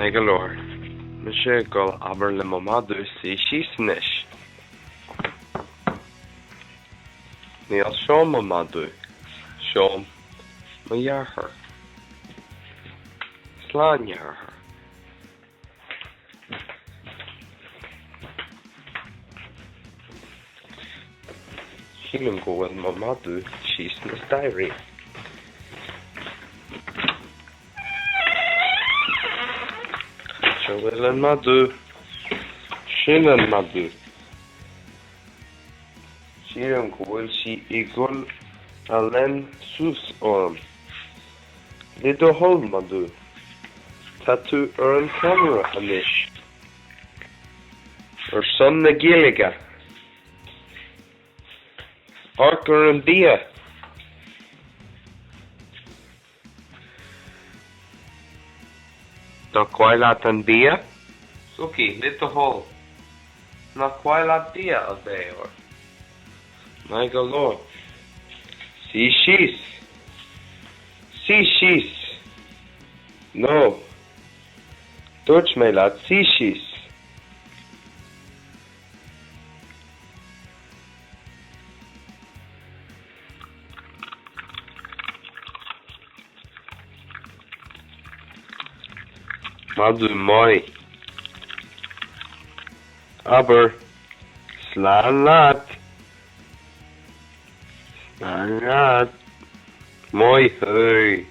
Ag go leor. Me sé go aber le mhadadh sí síos. Níl seom mhadadh. Seom mo dhearthair. Slán dhearthair. Sílim go bhfuil mhadadh síos na Deireadh. Bhfuil an mhadadh sin an mhadadh. Sílim go bhfuil sí I gCoil a len sús orm. Le do hol mhadadh. Tá tú ar an camera anois. Ar son na Gaeilge. Arc ar an bia. Do coilead an bia? Suki, lit a hol. Na coilead bia a bheith or. My go Lord. Sí síos. Sí síos. No. Dúirt mé lad, sí síos. Mhadadh mai. Aber slán leat. Slán leat. Mai hey.